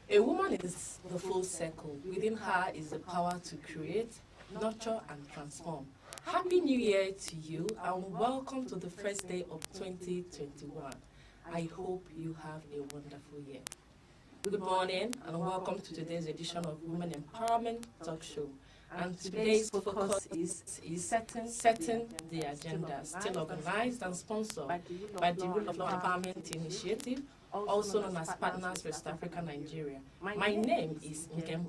A woman is the full circle. Within her is the power to create, nurture, and transform. Happy New Year to you, and welcome to the first day of 2021. I hope you have a wonderful year. Good morning, and welcome to today's edition of Women Empowerment Talk Show. And today's focus is setting the agenda, still organized and sponsored by the Rule of Law Empowerment Initiative, also known as Partners West Africa, Nigeria. My name is Nkem,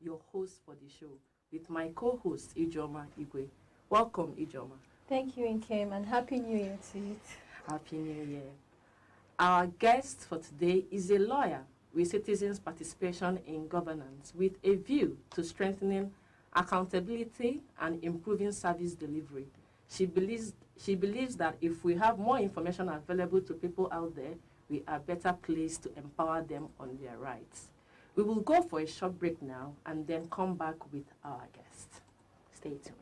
your host for the show, with my co-host, Ijoma Igwe. Welcome, Ijoma. Thank you, Nkem, and Happy New Year to you. Happy New Year. Our guest for today is a lawyer with citizens' participation in governance, with a view to strengthening accountability and improving service delivery. She believes that if we have more information available to people out there, we are better placed to empower them on their rights. We will go for a short break now and then come back with our guest. Stay tuned.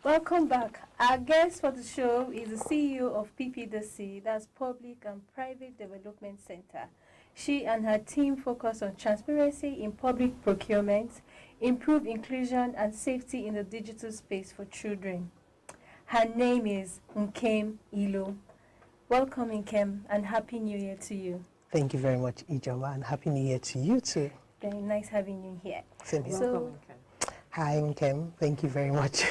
Welcome back. Our guest for the show is the CEO of PPDC, that's Public and Private Development Center. She and her team focus on transparency in public procurement, improve inclusion and safety in the digital space for children. Her name is Nkem Ilo. Welcome, Nkem, and Happy New Year to you. Thank you very much, Ijoma, and Happy New Year to you too. Very nice having you here. Same here. Welcome, Nkem. Hi, Nkem. Thank you very much.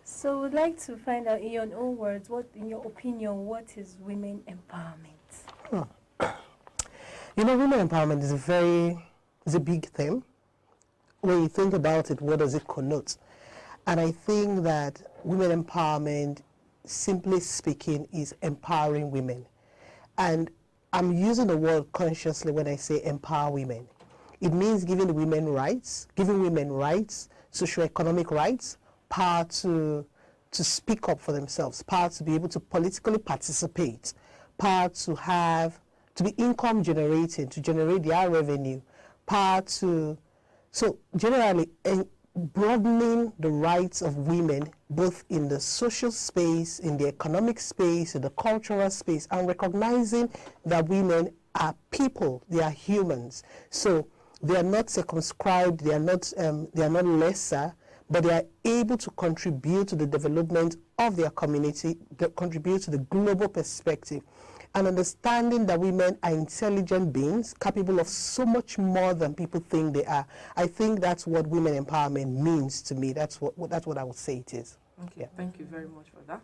So we'd like to find out, in your own words, what, in your opinion, what is women empowerment? You know, women empowerment is a big thing. When you think about it, what does it connote? And I think that women empowerment, simply speaking, is empowering women. And I'm using the word consciously when I say empower women. It means giving women rights, socio-economic rights, power to speak up for themselves, power to be able to politically participate, power to be income generating, to generate their revenue, power to, so generally broadening the rights of women, both in the social space, in the economic space, in the cultural space, and recognizing that women are people, they are humans. So they are not circumscribed, they are not lesser, but they are able to contribute to the development of their community, contribute to the global perspective, and understanding that women are intelligent beings, capable of so much more than people think they are. I think that's what women empowerment means to me. That's what I would say it is. Okay, yeah. Thank you very much for that.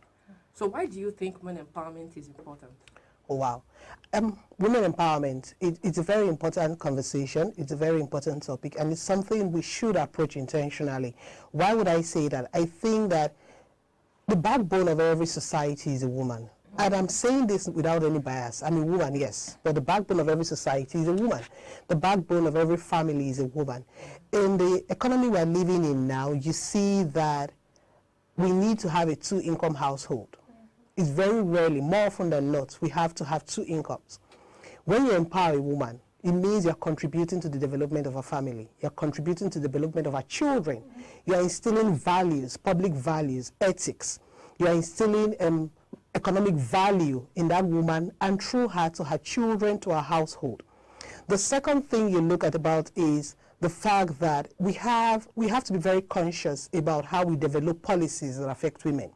So why do you think women empowerment is important? Oh, wow. Women empowerment, it's a very important conversation. It's a very important topic, and it's something we should approach intentionally. Why would I say that? I think that the backbone of every society is a woman. And I'm saying this without any bias. I'm a woman, yes, but the backbone of every society is a woman. The backbone of every family is a woman. In the economy we're living in now, you see that we need to have a two-income household. It's very rarely, more often than not, we have to have two incomes. When you empower a woman, it means you're contributing to the development of a family. You're contributing to the development of our children. You're instilling values, public values, ethics. You're instilling economic value in that woman and through her to her children, to her household. The second thing you look at about is the fact that we have to be very conscious about how we develop policies that affect women.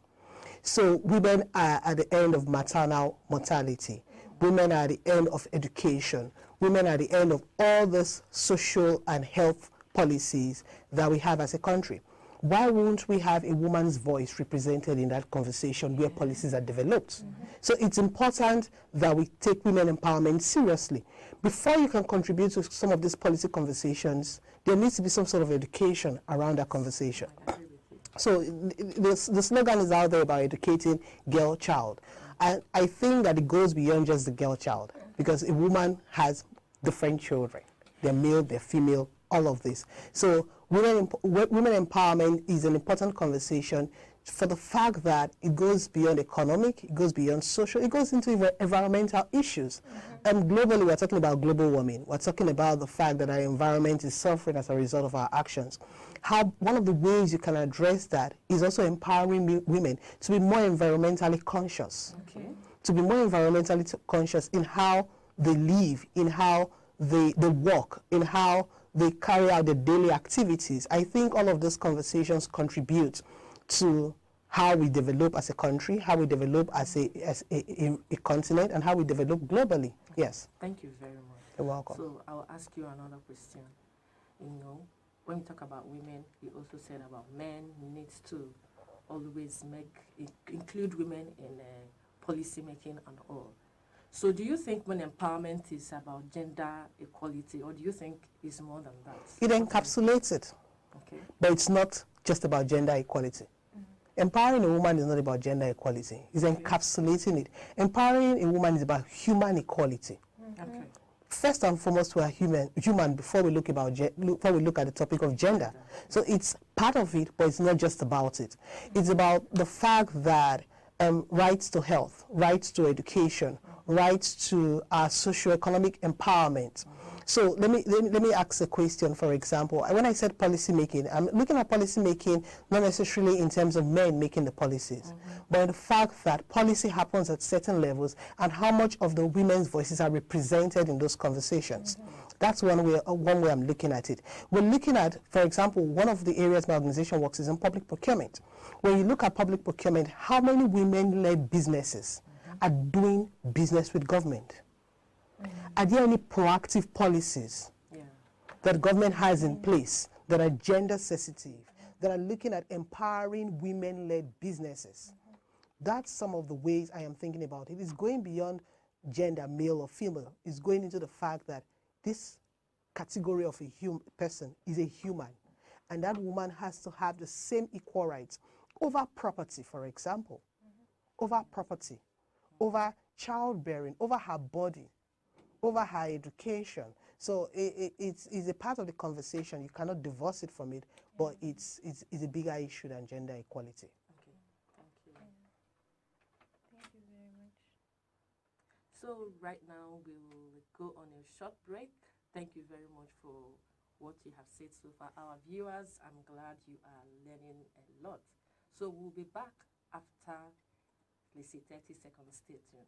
So women are at the end of maternal mortality. Women are at the end of education. Women are at the end of all these social and health policies that we have as a country. Why won't we have a woman's voice represented in that conversation where policies are developed? So it's important that we take women empowerment seriously. Before you can contribute to some of these policy conversations, there needs to be some sort of education around that conversation. So the slogan is out there about educating girl child. And I think that it goes beyond just the girl child, because a woman has different children. They're male, they're female, all of this. So women empowerment is an important conversation for the fact that it goes beyond economic, it goes beyond social, it goes into environmental issues. And globally, we're talking about global warming. We're talking about the fact that our environment is suffering as a result of our actions. One of the ways you can address that is also empowering women to be more environmentally conscious. To be more environmentally conscious in how they live, in how they work, in how they carry out their daily activities. I think all of those conversations contribute to how we develop as a country, how we develop as a continent, and how we develop globally. Yes. Thank you very much. You're welcome. So I'll ask you another question. You know, when you talk about women, you also said about men needs to always include women in policy making and all. So do you think when empowerment is about gender equality, or do you think it's more than that? It encapsulates it. Okay. But it's not just about gender equality. Empowering a woman is not about gender equality. It's encapsulating it. Empowering a woman is about human equality. Okay. First and foremost, we are human before we look at the topic of gender. So it's part of it, but it's not just about it. It's about the fact that rights to health, rights to education, rights to socio-economic empowerment. So let me ask a question, for example. When I said policy making, I'm looking at policy making not necessarily in terms of men making the policies, but the fact that policy happens at certain levels and how much of the women's voices are represented in those conversations. That's one way I'm looking at it. We're looking at, for example, one of the areas my organization works is in public procurement. When you look at public procurement, how many women-led businesses are doing business with government? Are there any proactive policies that government has in place that are gender sensitive, that are looking at empowering women-led businesses? That's some of the ways I am thinking about it. It's going beyond gender, male or female. It's going into the fact that this category of a person is a human, and that woman has to have the same equal rights over property, for example, over property, over childbearing, over her body, over her education. So it's a part of the conversation. You cannot divorce it from it, but it's a bigger issue than gender equality. Okay, thank you. Thank you very much. So right now we will go on a short break. Thank you very much for what you have said so far. Our viewers, I'm glad you are learning a lot. So we'll be back after, let's say, 30 seconds. Stay tuned.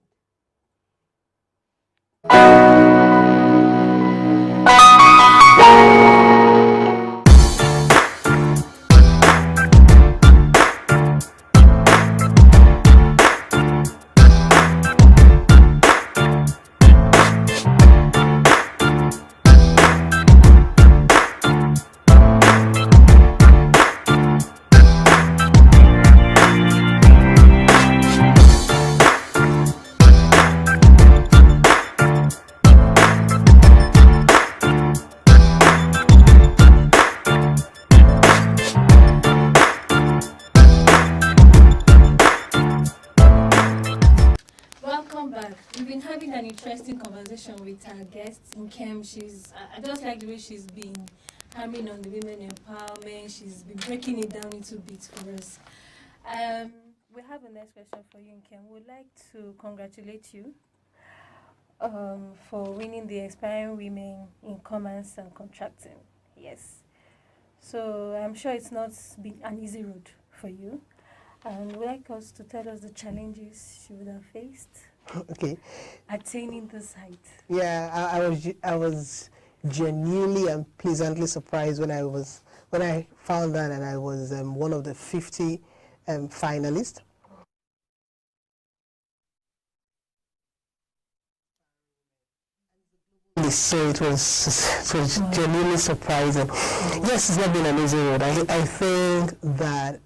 Interesting conversation with our guest, Nkem. I just like the way she's been hammering on the women empowerment. She's been breaking it down into bits for us. We have a next question for you, Nkem. We'd like to congratulate you for winning the Aspiring Women in Commerce and Contracting. Yes. So I'm sure it's not been an easy road for you. And would like us to tell us the challenges you would have faced Okay. attaining this height. Yeah, I was genuinely and pleasantly surprised when I found out that I was one of the 50 finalists. So it was genuinely surprising. Yes, it's not been an easy road. I think that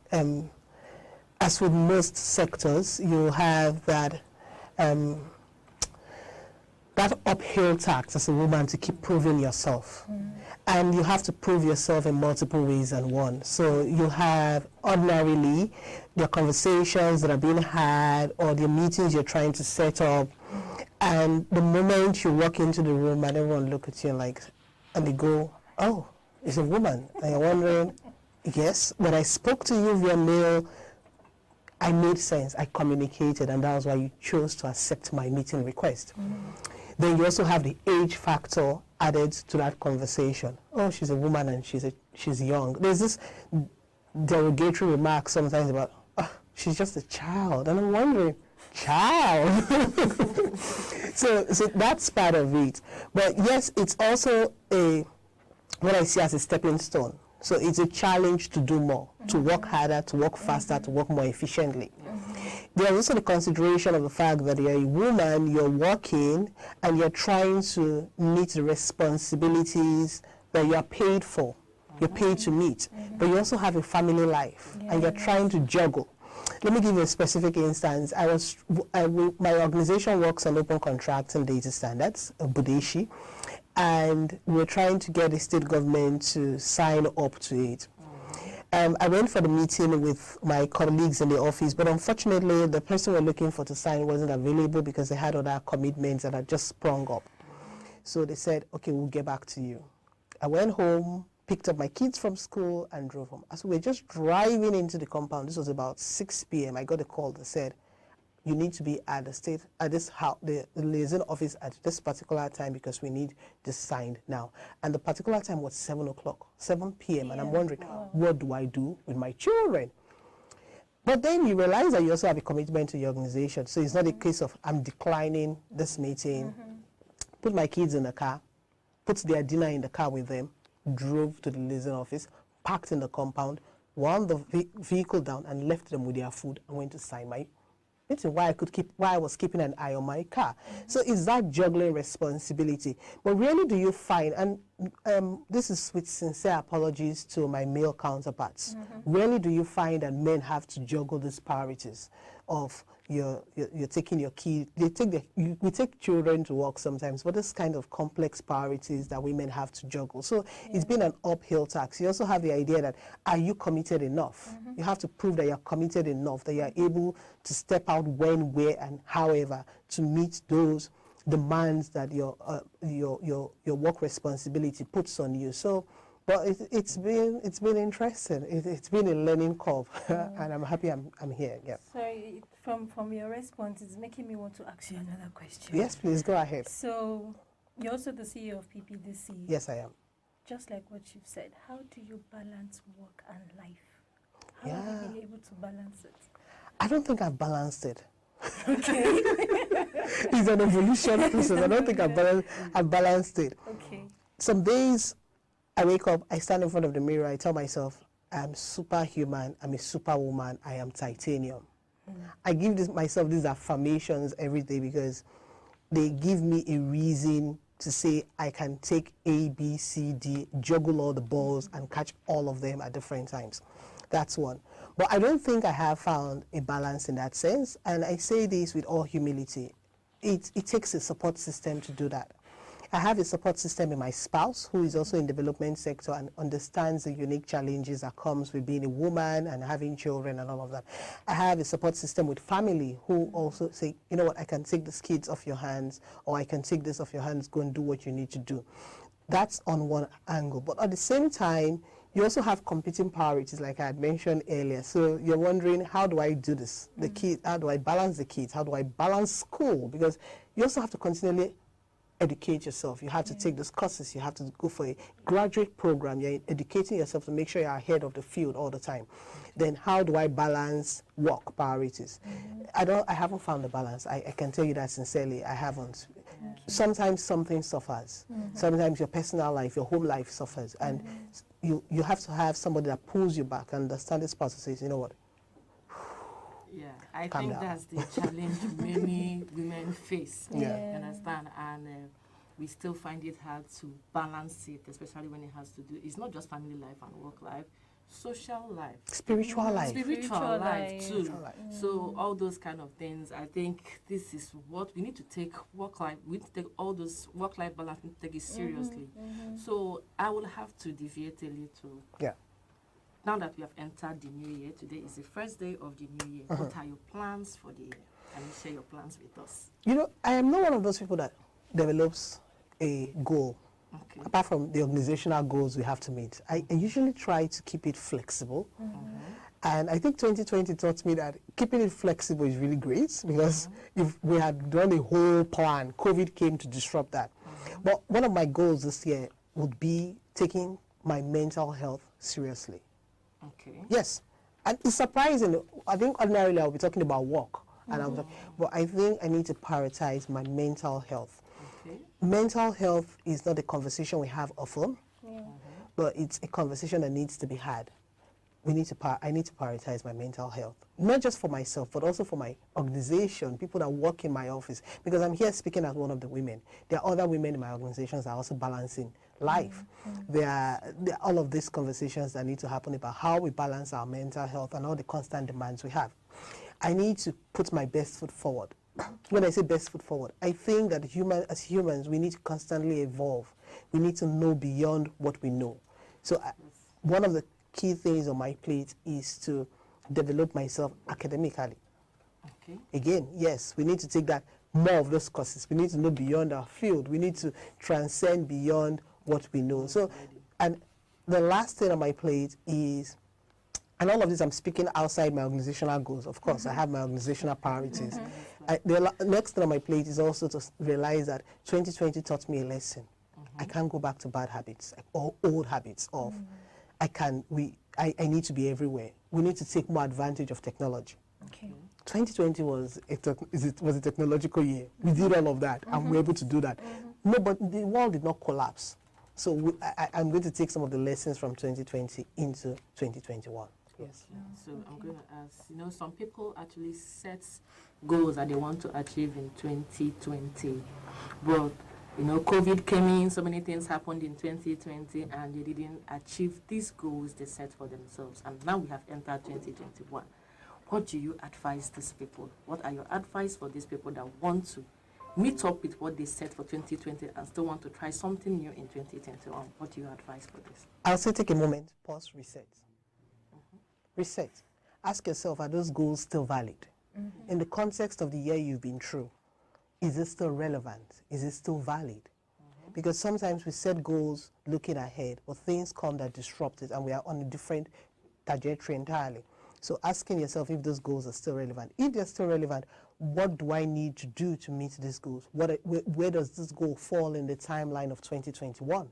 as with most sectors, you have that that uphill task as a woman to keep proving yourself. And you have to prove yourself in multiple ways and one. So you have ordinarily your conversations that are being had or the meetings you're trying to set up. And the moment you walk into the room and everyone look at you and they go, oh, it's a woman. And you're wondering, yes, when I spoke to you via mail, I made sense, I communicated, and that was why you chose to accept my meeting request. Then you also have the age factor added to that conversation. Oh, she's a woman and she's young. There's this derogatory remark sometimes about, oh, she's just a child. And I'm wondering, child? so that's part of it. But yes, it's also what I see as a stepping stone. So it's a challenge to do more, to work harder, to work faster, to work more efficiently. There's also the consideration of the fact that you're a woman, you're working, and you're trying to meet the responsibilities that you're paid for. You're paid to meet. But you also have a family life, and you're trying to juggle. Let me give you a specific instance. My organization works on open contracts and data standards, Budeshi, and we're trying to get the state government to sign up to it. I went for the meeting with my colleagues in the office, but unfortunately, the person we're looking for to sign wasn't available because they had other commitments that had just sprung up. So they said, okay, we'll get back to you. I went home, picked up my kids from school, and drove home. As we were just driving into the compound, this was about 6 p.m., I got a call that said, you need to be at the liaison office at this particular time because we need this signed now. And the particular time was 7 p.m. And I'm wondering, what do I do with my children? But then you realize that you also have a commitment to your organization. So it's not a case of I'm declining this meeting, put my kids in the car, put their dinner in the car with them, drove to the liaison office, parked in the compound, wound the vehicle down and left them with their food and went to sign my meeting why I was keeping an eye on my car. So it's that juggling responsibility. But rarely do you find, and this is with sincere apologies to my male counterparts, rarely do you find that men have to juggle these priorities of you're taking your kid, we take children to work sometimes, but this kind of complex priorities that women have to juggle. So it's been an uphill task. You also have the idea that, are you committed enough? You have to prove that you're committed enough, that you're able to step out when, where, and however to meet those demands that your work responsibility puts on you. So, but it's been interesting. It's been a learning curve, and I'm happy I'm here. Yeah. Sorry, from your response, it's making me want to ask you another question. Yes, please go ahead. So, you're also the CEO of PPDC. Yes, I am. Just like what you've said, how do you balance work and life? How have you been able to balance it? I don't think I've balanced it. Okay. It's an evolution process. I don't think I've balanced it. Okay. Some days I wake up, I stand in front of the mirror, I tell myself, I'm superhuman, I'm a superwoman, I am titanium. I give myself these affirmations every day because they give me a reason to say I can take A, B, C, D, juggle all the balls and catch all of them at different times. That's one. But I don't think I have found a balance in that sense, and I say this with all humility. It takes a support system to do that. I have a support system in my spouse, who is also in the development sector and understands the unique challenges that comes with being a woman and having children and all of that. I have a support system with family who also say, you know what, I can take these kids off your hands, or I can take this off your hands, go and do what you need to do. That's on one angle. But at the same time, you also have competing priorities, like I had mentioned earlier. So you're wondering, how do I do this? The kids, how do I balance the kids? How do I balance school? Because you also have to continually educate yourself. You have to take those courses. You have to go for a graduate program. You're educating yourself to make sure you're ahead of the field all the time. Then how do I balance work priorities? I haven't found the balance. I can tell you that sincerely, I haven't. Sometimes something suffers. Sometimes your personal life, your home life suffers. And you have to have somebody that pulls you back and understand this part and says, you know what? Yeah, I Calm think down. that's the challenge many women face. Yeah. You understand? And we still find it hard to balance it, especially when it has to do, it's not just family life and work life, social life. Spiritual life. Spiritual life too. Spiritual life. So all those kind of things, I think this is what we need to take work-life, we need to take all those work-life balance and take it seriously. So I will have to deviate a little. Yeah. Now that we have entered the new year, today is the first day of the new year. What are your plans for the year? Can you share your plans with us? You know, I am not one of those people that develops a goal. Okay. Apart from the organizational goals we have to meet, I usually try to keep it flexible. And I think 2020 taught me that keeping it flexible is really great, because if we had done a whole plan, COVID came to disrupt that. But one of my goals this year would be taking my mental health seriously. Okay. Yes. And it's surprising. I think ordinarily I'll be talking about work. But I think I need to prioritize my mental health. Okay. Mental health is not a conversation we have often, but it's a conversation that needs to be had. I need to prioritize my mental health, not just for myself, but also for my organization, people that work in my office, because I'm here speaking as one of the women. There are other women in my organizations that are also balancing life. There are all of these conversations that need to happen about how we balance our mental health and all the constant demands we have. I need to put my best foot forward. When I say best foot forward, I think that as humans, we need to constantly evolve. We need to know beyond what we know. So one of the key things on my plate is to develop myself academically. Okay. Again, yes, we need to take that more of those courses. We need to know beyond our field. We need to transcend beyond what we know. So, and the last thing on my plate is, and all of this I'm speaking outside my organizational goals. Of course, I have my organizational priorities. The next thing on my plate is also to realize that 2020 taught me a lesson. I can't go back to bad habits or old habits of I need to be everywhere. We need to take more advantage of technology. Okay. 2020 was a technological year. We did all of that, and we were able to do that. No, but the world did not collapse. So I'm going to take some of the lessons from 2020 into 2021. Yes. So I'm going to ask, some people actually set goals that they want to achieve in 2020, but COVID came in, so many things happened in 2020, and they didn't achieve these goals they set for themselves. And now we have entered 2021. What do you advise these people? What are your advice for these people that want to meet up with what they set for 2020 and still want to try something new in 2021? What do you advise for this? I'll say take a moment, pause, reset. Reset. Ask yourself, are those goals still valid? In the context of the year you've been through, is it still relevant? Is it still valid? Because sometimes we set goals looking ahead, but things come that disrupt it, and we are on a different trajectory entirely. So asking yourself if those goals are still relevant. If they're still relevant, what do I need to do to meet these goals? Where does this goal fall in the timeline of 2021?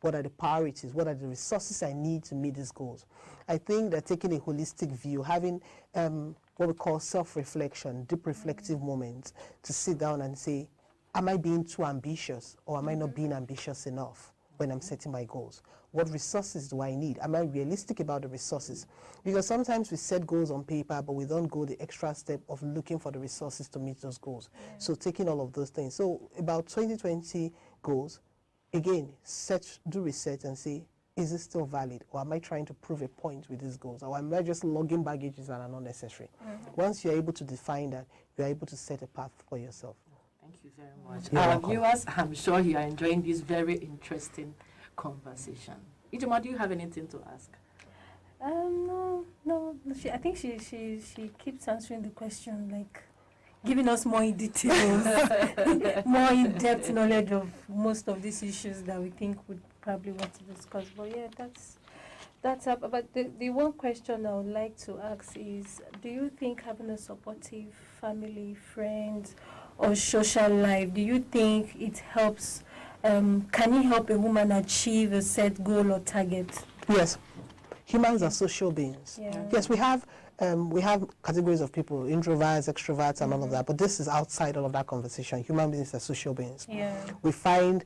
What are the priorities? What are the resources I need to meet these goals? I think that taking a holistic view, having what we call self-reflection, deep reflective moments, to sit down and say, am I being too ambitious, or am I not being ambitious enough when I'm setting my goals? What resources do I need? Am I realistic about the resources? Because sometimes we set goals on paper, but we don't go the extra step of looking for the resources to meet those goals. So taking all of those things. So about 2020 goals, again, do research and say, is it still valid, or am I trying to prove a point with these goals, or am I just logging baggages that are not necessary? Once you're able to define that, you're able to set a path for yourself. Thank you very much. Our viewers, I'm sure you are enjoying this very interesting conversation. Ijoma, do you have anything to ask? No. I think she keeps answering the question, like giving us more in details, more in-depth knowledge of most of these issues that we think would probably want to discuss. But yeah, that's up. But the one question I would like to ask is, do you think having a supportive family, friends, or social life, do you think it helps, can it help a woman achieve a set goal or target? Yes. Humans are social beings. Yeah. Yes, we have categories of people, introverts, extroverts, and all of that, but this is outside all of that conversation. Human beings are social beings. Yeah. We find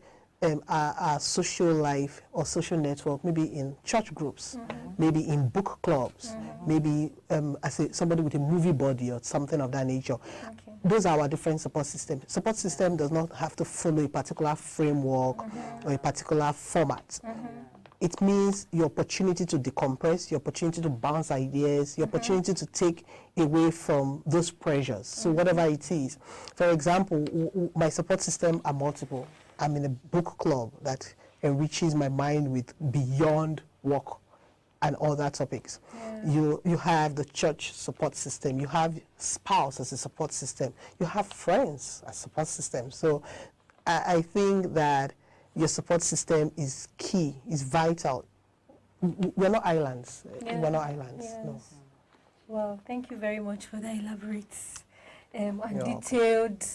our social life or social network maybe in church groups, maybe in book clubs, maybe as somebody with a movie body or something of that nature. Okay. Those are our different support systems. Support system does not have to follow a particular framework or a particular format. It means your opportunity to decompress, your opportunity to bounce ideas, your opportunity to take away from those pressures. So whatever it is. For example, my support system are multiple. I'm in a book club that enriches my mind with beyond work and other topics. Yeah. You have the church support system. You have spouse as a support system. You have friends as support system. So I think that your support system is key, is vital. We're not islands. Yeah. We're not islands, Yes. no. Well, thank you very much for that elaborate and You're detailed.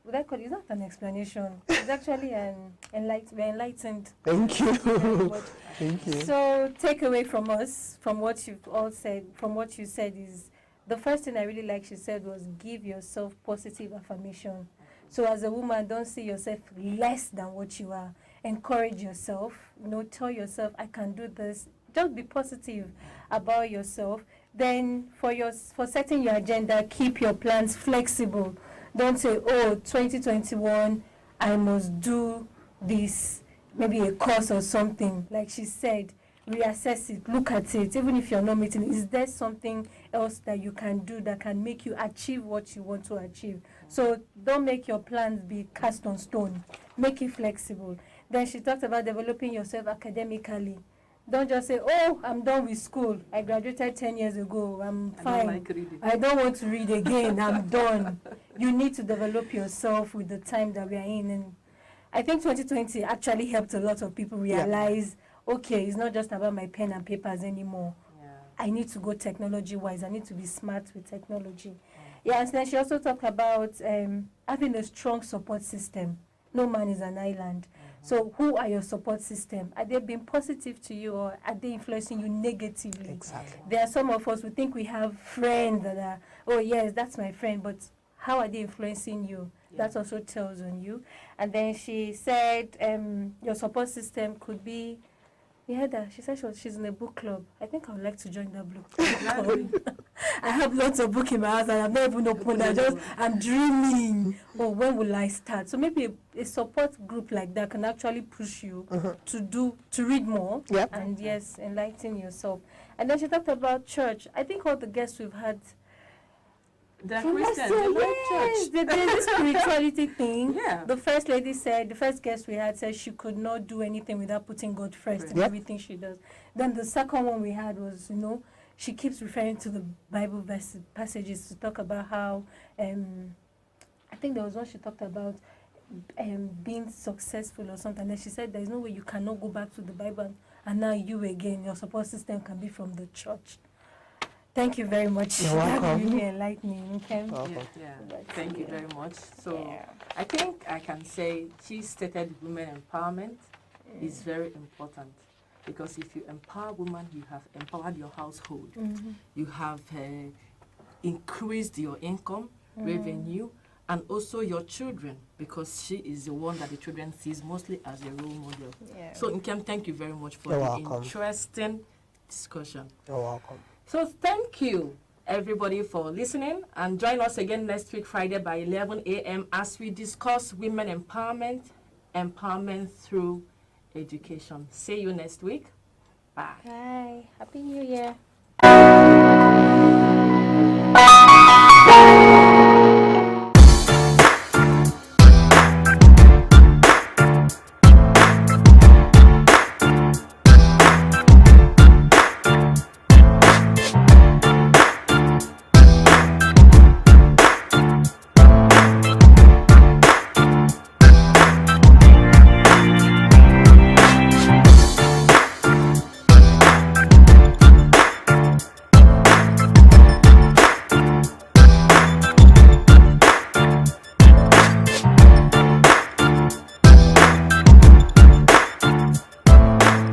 Would I call it? It's not an explanation. It's actually an enlightened. Thank you. very much. Thank you. So, take away from us, from what you've all said, from what you said is the first thing I really like. She said was give yourself positive affirmation. So, as a woman, don't see yourself less than what you are. Encourage yourself. Tell yourself, I can do this. Just be positive about yourself. Then, for setting your agenda, keep your plans flexible. Don't say, oh, 2021, I must do this, maybe a course or something. Like she said, reassess it, look at it. Even if you're not meeting, is there something else that you can do that can make you achieve what you want to achieve? So don't make your plans be cast on stone. Make it flexible. Then she talked about developing yourself academically. Don't just say, oh, I'm done with school. I graduated 10 years ago. I'm fine. I don't want to read again. I'm done. You need to develop yourself with the time that we are in. And I think 2020 actually helped a lot of people realize, okay, it's not just about my pen and papers anymore. Yeah. I need to go technology-wise. I need to be smart with technology. Yeah, and then she also talked about having a strong support system. No man is an island. So who are your support system? Are they being positive to you or are they influencing you negatively? Exactly. There are some of us who think we have friends that are, oh yes, that's my friend, but how are they influencing you? Yeah. That also tells on you. And then she said your support system could be, we heard that, she said she's in a book club. I think I would like to join that book club. I have lots of books in my house and I've never even opened it. I'm dreaming. Oh, when will I start? So maybe a support group like that can actually push you to read more and yes, enlighten yourself. And then she talked about church. I think all the guests we've had They're from last Christians, year, they like yes, church. there's this spirituality thing. Yeah. The first lady said, the first guest we had said she could not do anything without putting God first in everything she does. Then the second one we had was, she keeps referring to the Bible passages to talk about how, I think there was one she talked about being successful or something. And she said there's no way you cannot go back to the Bible and now you again, your support system can be from the church. Thank you very much. You're welcome. That's really enlightening. Nkem. Yeah. Thank you very much. So I think I can say she stated women empowerment is very important because if you empower women, you have empowered your household. You have increased your income, revenue, and also your children because she is the one that the children sees mostly as a role model. Yeah. So Nkem, thank you very much for You're the welcome. interesting discussion. You're welcome. So thank you, everybody, for listening. And join us again next week, Friday, by 11 a.m. as we discuss women empowerment through education. See you next week. Bye. Bye. Happy New Year.